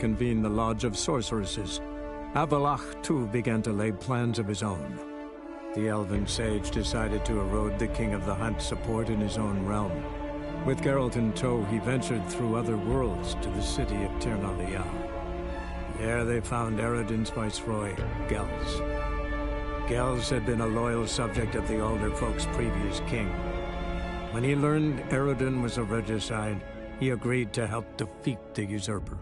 convene the Lodge of Sorceresses. Avalach, too, began to lay plans of his own. The elven sage decided to erode the King of the Hunt's support in his own realm. With Geralt in tow, he ventured through other worlds to the city of Tirnalia. There they found Eredin's viceroy, Gels. Gels had been a loyal subject of the Alder Folk's previous king. When he learned Eredin was a regicide, he agreed to help defeat the usurper.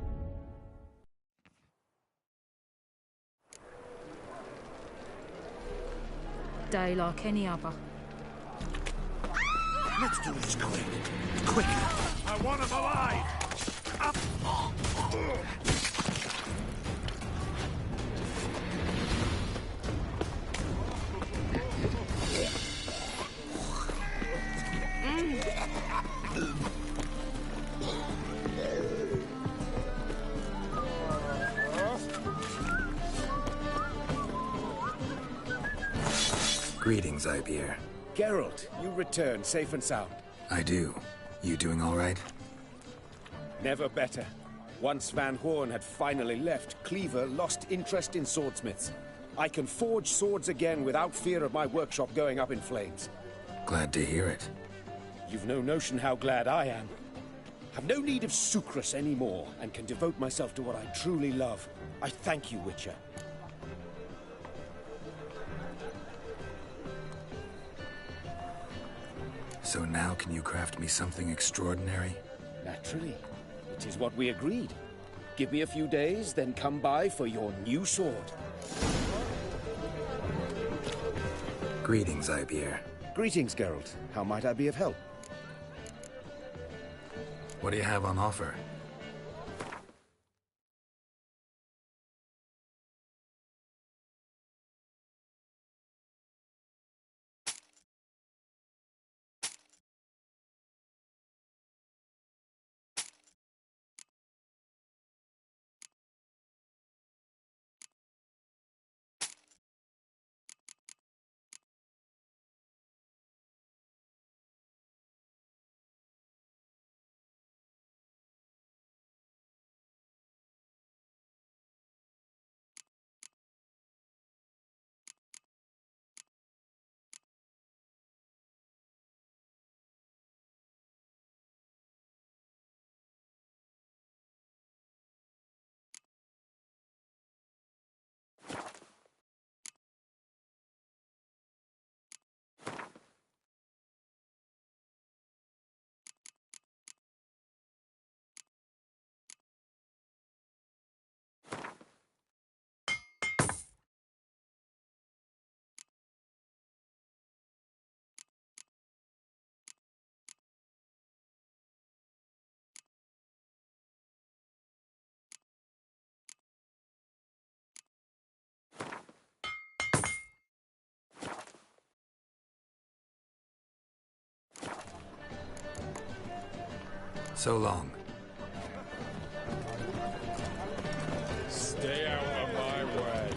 Day like any other. Let's do this quick. Quick! I want him alive! Up! Greetings, Ibeer. Geralt, you return safe and sound. I do. You doing all right? Never better. Once Van Horn had finally left, Cleaver lost interest in swordsmiths. I can forge swords again without fear of my workshop going up in flames. Glad to hear it. You've no notion how glad I am. I've no need of Sucrus anymore, and can devote myself to what I truly love. I thank you, Witcher. So now can you craft me something extraordinary? Naturally. It is what we agreed. Give me a few days, then come by for your new sword. Greetings, Ibeer. Greetings, Geralt. How might I be of help? What do you have on offer? So long. Stay out of my way.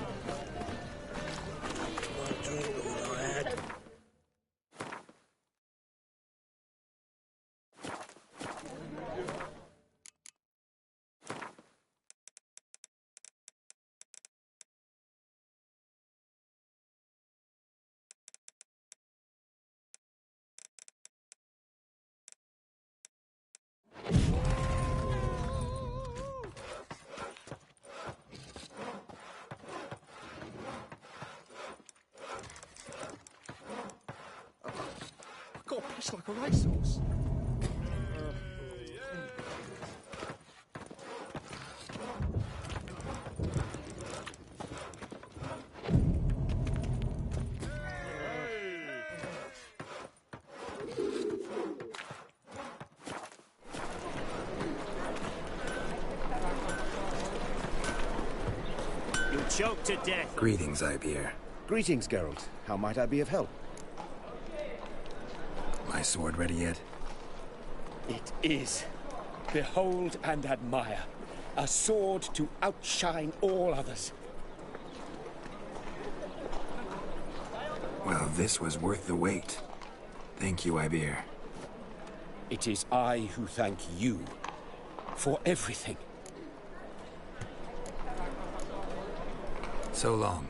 Got a piss like a racehorse. You'll choke to death. Greetings, Ibeer. Greetings, Geralt. How might I be of help? My sword ready yet? It is. Behold and admire. A sword to outshine all others. Well, this was worth the wait. Thank you, Ibeer. It is I who thank you for everything. So long.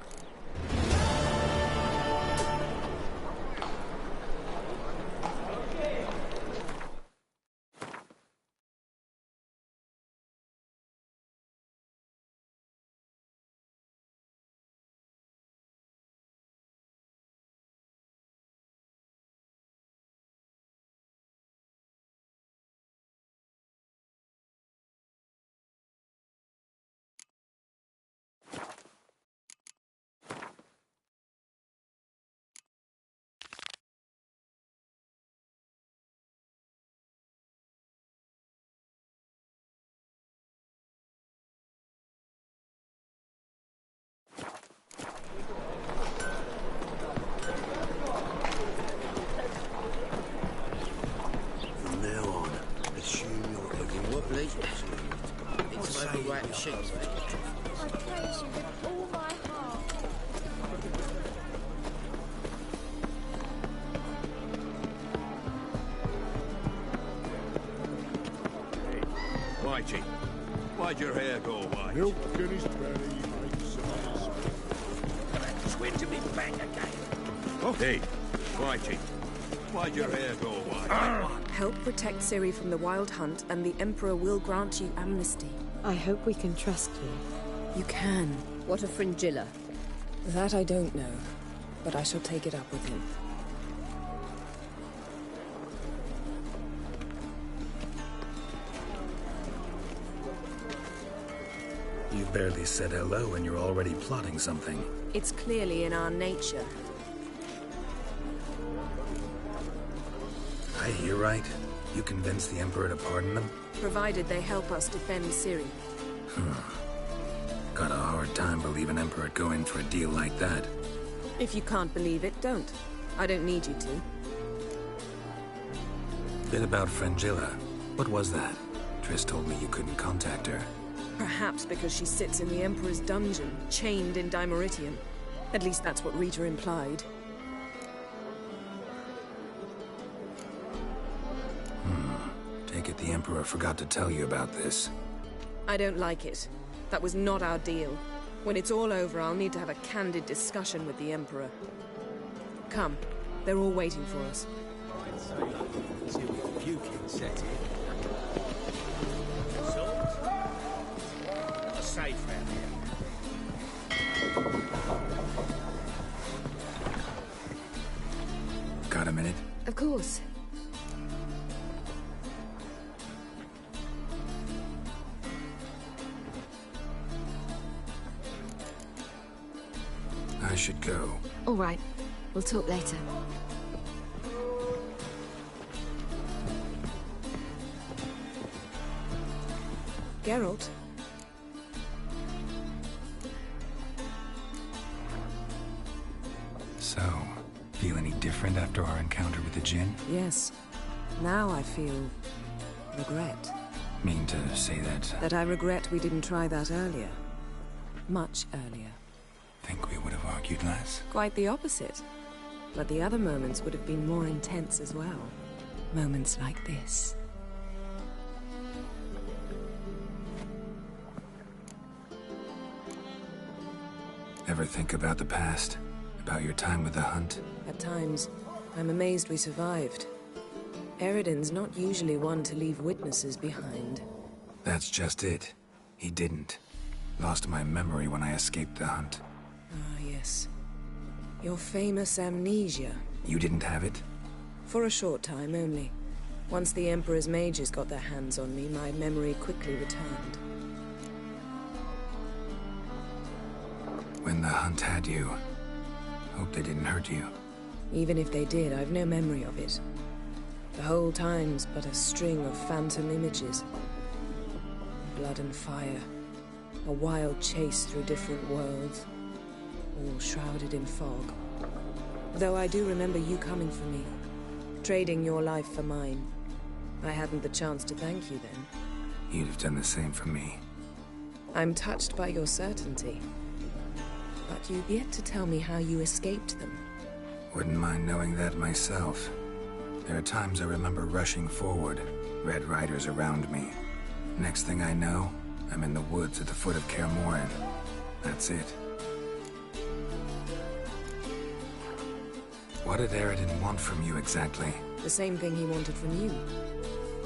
From now on, assume you're looking wobbly. It's like a right of sheep, mate. I praise you with all my heart. Why, Chief? Why'd your hair go white? Milk in his belly makes sense. Switch to me bang again. Oh, hey. Why, Chief? Why'd your hair go white? Help protect Ciri from the Wild Hunt, and the Emperor will grant you amnesty. I hope we can trust you. You can. What a fringilla. That I don't know, but I shall take it up with him. You barely said hello and you're already plotting something. It's clearly in our nature. I hear right. You convinced the Emperor to pardon them? Provided they help us defend Ciri. Got a hard time believing Emperor would go in for a deal like that. If you can't believe it, don't. I don't need you to. Bit about Fringilla. What was that? Triss told me you couldn't contact her. Perhaps because she sits in the Emperor's dungeon, chained in Dimeritium. At least that's what Rita implied. Take it the Emperor forgot to tell you about this. I don't like it. That was not our deal. When it's all over, I'll need to have a candid discussion with the Emperor. Come. They're all waiting for us. Not safe round here. Got a minute? Of course. I should go. All right. We'll talk later. Geralt? So, feel any different after our encounter with the Djinn? Yes. Now I feel... regret. Mean to say that? That I regret we didn't try that earlier. Much earlier. Think we would have argued less? Quite the opposite. But the other moments would have been more intense as well. Moments like this. Ever think about the past? About your time with the Hunt? At times, I'm amazed we survived. Eridan's not usually one to leave witnesses behind. That's just it. He didn't. Lost my memory when I escaped the Hunt. Ah, yes. Your famous amnesia. You didn't have it? For a short time only. Once the Emperor's mages got their hands on me, my memory quickly returned. When the Hunt had you, hope they didn't hurt you. Even if they did, I've no memory of it. The whole time's but a string of phantom images. Blood and fire. A wild chase through different worlds. All shrouded in fog. Though I do remember you coming for me. Trading your life for mine. I hadn't the chance to thank you then. You'd have done the same for me. I'm touched by your certainty. But you've yet to tell me how you escaped them. Wouldn't mind knowing that myself. There are times I remember rushing forward, Red Riders around me. Next thing I know, I'm in the woods at the foot of Kaer Morhen. That's it. What did Aridin want from you exactly? The same thing he wanted from you.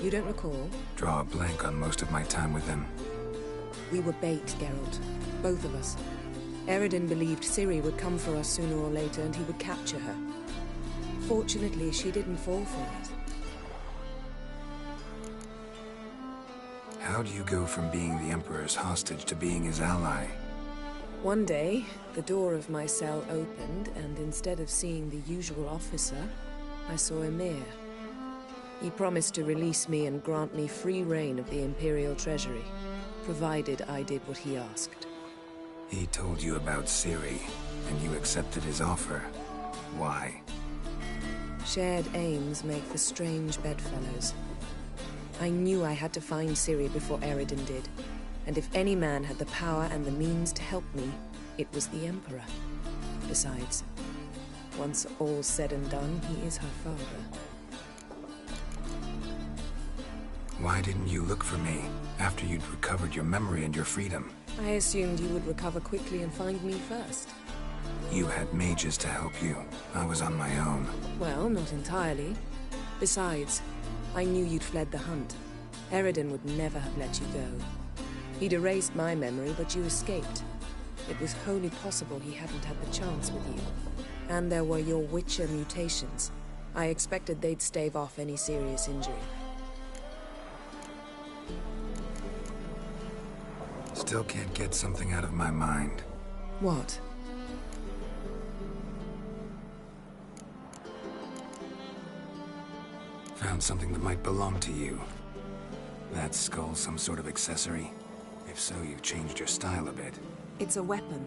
You don't recall? Draw a blank on most of my time with him. We were bait, Geralt. Both of us. Aridin believed Ciri would come for us sooner or later and he would capture her. Fortunately, she didn't fall for it. How do you go from being the Emperor's hostage to being his ally? One day, the door of my cell opened, and instead of seeing the usual officer, I saw Emir. He promised to release me and grant me free reign of the Imperial Treasury, provided I did what he asked. He told you about Ciri, and you accepted his offer. Why? Shared aims make for strange bedfellows. I knew I had to find Ciri before Aridin did, and if any man had the power and the means to help me, it was the Emperor. Besides, once all's said and done, he is her father. Why didn't you look for me after you'd recovered your memory and your freedom? I assumed you would recover quickly and find me first. You had mages to help you. I was on my own. Well, not entirely. Besides, I knew you'd fled the hunt. Aridin would never have let you go. He'd erased my memory, but you escaped. It was wholly possible he hadn't had the chance with you. And there were your Witcher mutations. I expected they'd stave off any serious injury. Still can't get something out of my mind. What? Found something that might belong to you. That skull some sort of accessory? If so, you've changed your style a bit. It's a weapon.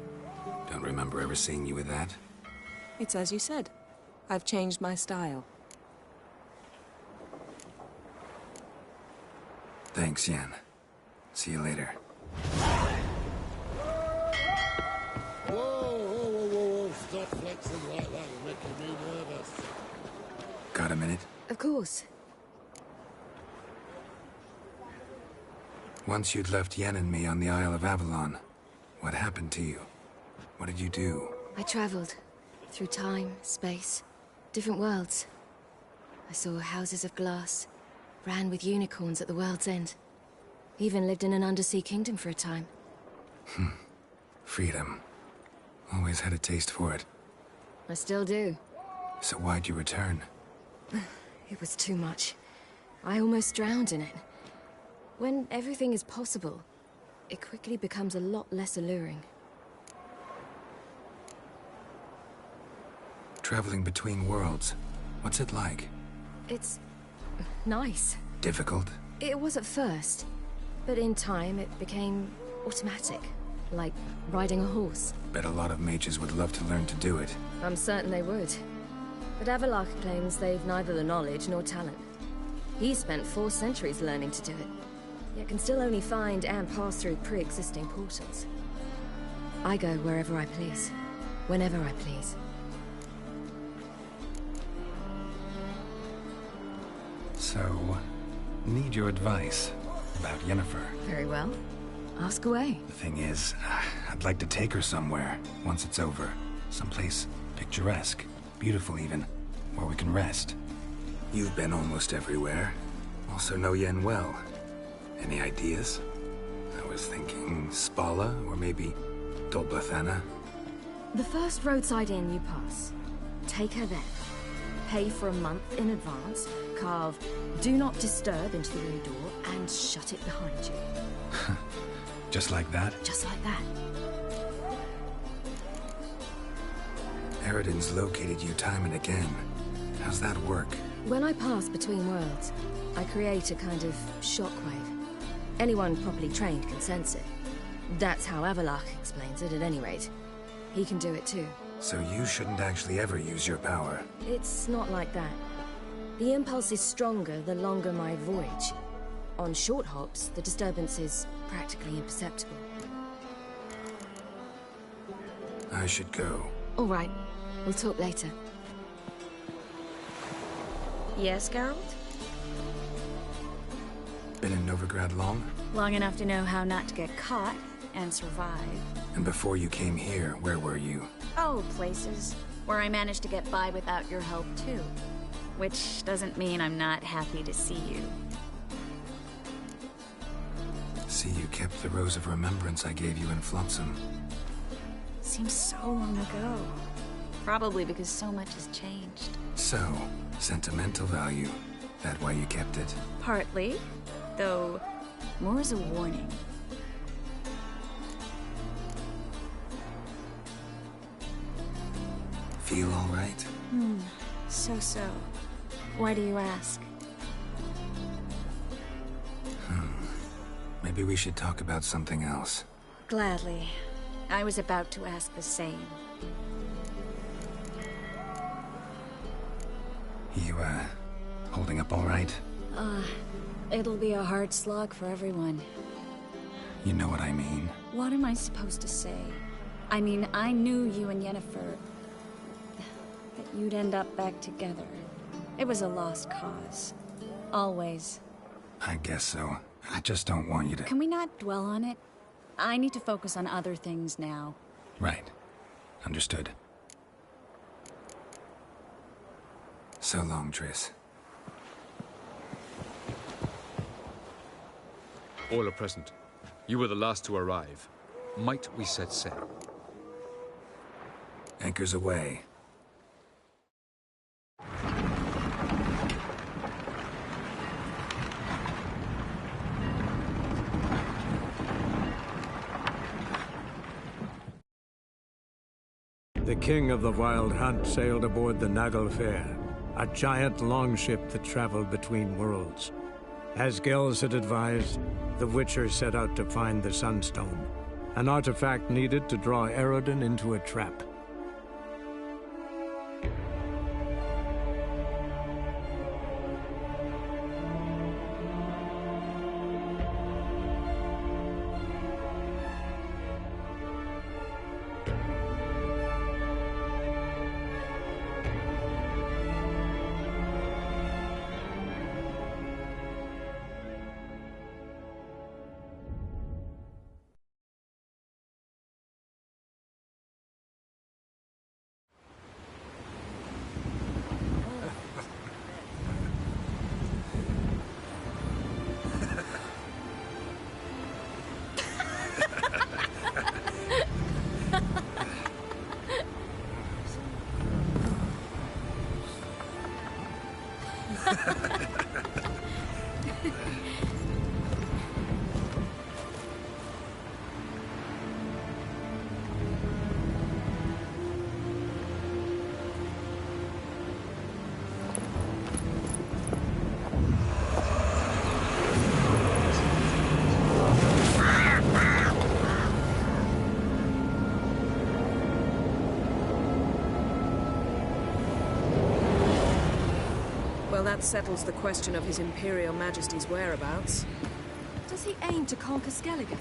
Don't remember ever seeing you with that. It's as you said. I've changed my style. Thanks, Yen. See you later. Whoa, stop flexing like that, you're making me nervous. Got a minute? Of course. Once you'd left Yen and me on the Isle of Avalon, what happened to you? What did you do? I traveled. Through time, space, different worlds. I saw houses of glass, ran with unicorns at the world's end. Even lived in an undersea kingdom for a time. Freedom. Always had a taste for it. I still do. So why'd you return? It was too much. I almost drowned in it. When everything is possible, it quickly becomes a lot less alluring. Traveling between worlds. What's it like? It's nice. Difficult? It was at first, but in time it became automatic, like riding a horse. Bet a lot of mages would love to learn to do it. I'm certain they would. But Avallac'h claims they've neither the knowledge nor talent. He spent 4 centuries learning to do it, yet can still only find and pass through pre-existing portals. I go wherever I please, whenever I please. So, need your advice about Yennefer. Very well. Ask away. The thing is, I'd like to take her somewhere, once it's over. Someplace picturesque, beautiful even, where we can rest. You've been almost everywhere. Also know Yen well. Any ideas? I was thinking Spala, or maybe Dol Blathanna. The first roadside inn you pass. Take her there. Pay for a month in advance, carve "Do Not Disturb" into the room door, and shut it behind you. Just like that? Just like that. Aridin's located you time and again. How's that work? When I pass between worlds, I create a kind of shockwave. Anyone properly trained can sense it. That's how Avallac'h explains it, at any rate. He can do it too. So you shouldn't actually ever use your power. It's not like that. The impulse is stronger the longer my voyage. On short hops, the disturbance is practically imperceptible. I should go. All right. We'll talk later. Yes, Geralt? Been in Novigrad long? Long enough to know how not to get caught and survive. And before you came here, where were you? Oh, places. where I managed to get by without your help too. Which doesn't mean I'm not happy to see you. See, you kept the Rose of Remembrance I gave you in Flotsam. Seems so long ago. Probably because so much has changed. So, sentimental value. That why you kept it? Partly, though more as a warning. Feel all right? So. Why do you ask? Maybe we should talk about something else. Gladly. I was about to ask the same. You, holding up all right? It'll be a hard slog for everyone. You know what I mean. What am I supposed to say? I mean, I knew you and Yennefer... that you'd end up back together. It was a lost cause. Always. I guess so. I just don't want you to... Can we not dwell on it? I need to focus on other things now. Right. Understood. So long, Triss. All are present. You were the last to arrive. Might we set sail? Anchors away. The king of the Wild Hunt sailed aboard the Naglfar, a giant longship that traveled between worlds. As Gels had advised, the Witcher set out to find the Sunstone, an artifact needed to draw Eredin into a trap. Well, that settles the question of His Imperial Majesty's whereabouts. Does he aim to conquer Skellige?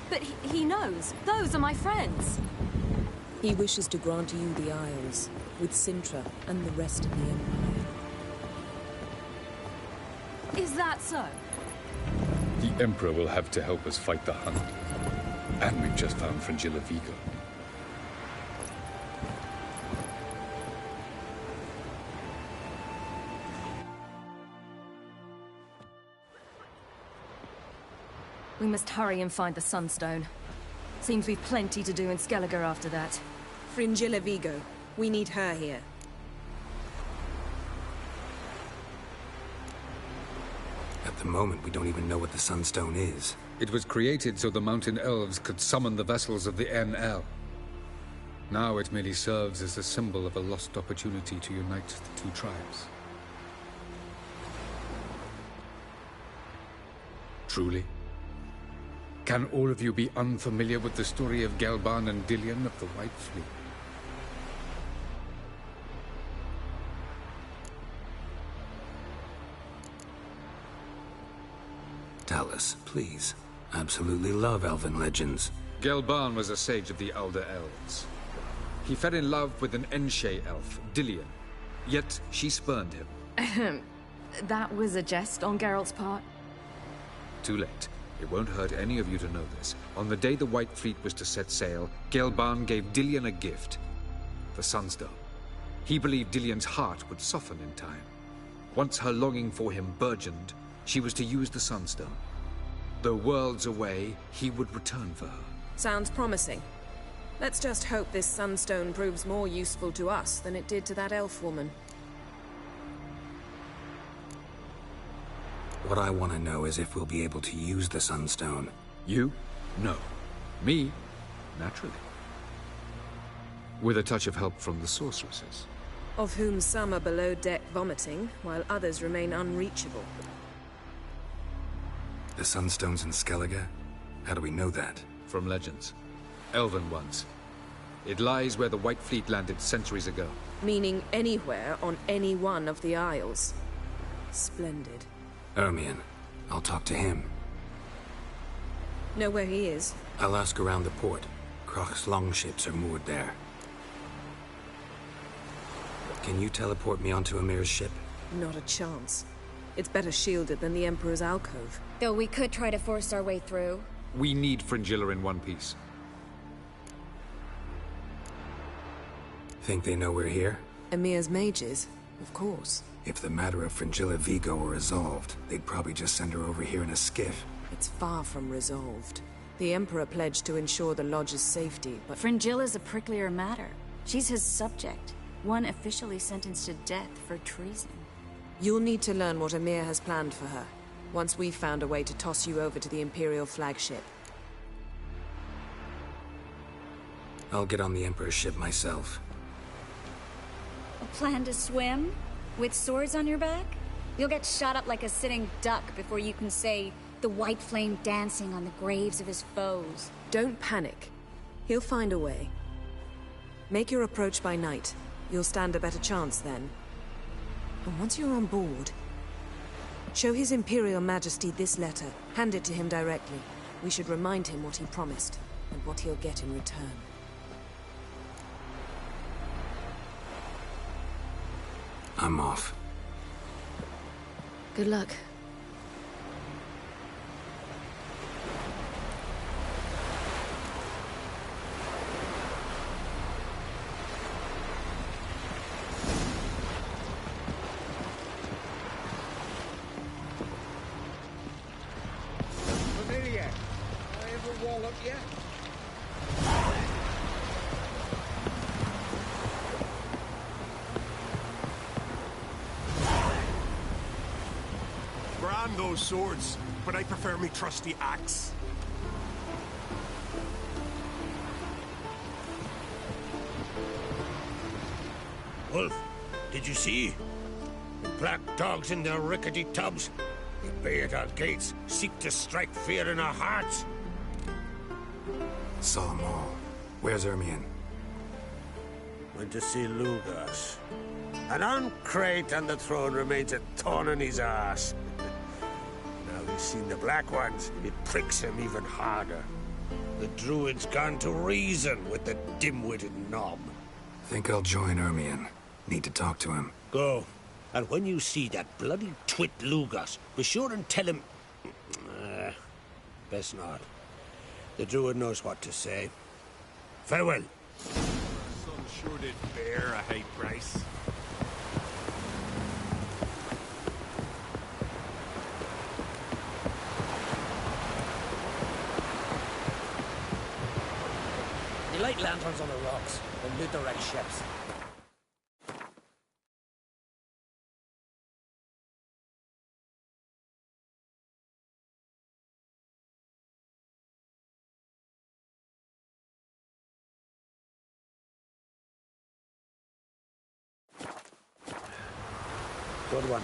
But he knows. Those are my friends. He wishes to grant you the Isles, with Sintra and the rest of the Empire. Is that so? The Emperor will have to help us fight the Hunt. And we've just found Fringilla Vigo. We must hurry and find the Sunstone. Seems we've plenty to do in Skellige after that. Fringilla Vigo. We need her here. At the moment, we don't even know what the Sunstone is. It was created so the Mountain Elves could summon the vessels of the NL. Now it merely serves as a symbol of a lost opportunity to unite the two tribes. Truly? Can all of you be unfamiliar with the story of Gelban and Dillion of the White Fleet? Tell us, please. Absolutely love elven legends. Gelban was a sage of the Elder Elves. He fell in love with an Enshe elf, Dillion. Yet she spurned him. That was a jest on Geralt's part? Too late. It won't hurt any of you to know this. On the day the White Fleet was to set sail, Gelban gave Dillion a gift. the Sunstone. He believed Dillion's heart would soften in time. Once her longing for him burgeoned, she was to use the Sunstone. Though worlds away, he would return for her. Sounds promising. Let's just hope this Sunstone proves more useful to us than it did to that elf woman. What I want to know is if we'll be able to use the Sunstone. You? No. Me? Naturally. With a touch of help from the sorceresses. Of whom some are below deck vomiting, while others remain unreachable. The Sunstone's in Skellige? How do we know that? From legends. Elven ones. It lies where the White Fleet landed centuries ago. Meaning anywhere on any one of the Isles. Splendid. Ermion. I'll talk to him. Know where he is? I'll ask around the port. Croc's longships are moored there. Can you teleport me onto Amir's ship? Not a chance. It's better shielded than the Emperor's alcove. Though we could try to force our way through. We need Fringilla in one piece. Think they know we're here? Amir's mages? Of course. If the matter of Fringilla Vigo were resolved, they'd probably just send her over here in a skiff. It's far from resolved. The Emperor pledged to ensure the Lodge's safety, but... Fringilla's a pricklier matter. She's his subject. One officially sentenced to death for treason. You'll need to learn what Amir has planned for her, once we've found a way to toss you over to the Imperial flagship. I'll get on the Emperor's ship myself. A plan to swim? With swords on your back? You'll get shot up like a sitting duck before you can say the white flame dancing on the graves of his foes. Don't panic. He'll find a way. Make your approach by night. You'll stand a better chance then. And once you're on board, show His Imperial Majesty this letter. Hand it to him directly. We should remind him what he promised, and what he'll get in return. I'm off. Good luck. Familiar. I ever wall up yet? Brand those swords, but I prefer me trusty axe. Wolf, did you see? The black dogs in their rickety tubs. They bay at our gates, seek to strike fear in our hearts. Saw them all. Where's Ermion? Went to see Lugas. An uncrate on the throne remains a thorn in his arse. Now he's seen the Black Ones, it pricks him even harder. The Druid's gone to reason with the dim-witted knob. Think I'll join Ermion. Need to talk to him. Go. And when you see that bloody twit Lugas, be sure and tell him... best not. The Druid knows what to say. Farewell. Son sure did bear a high price. They light lanterns on the rocks and loot the wrecked ships. Good one.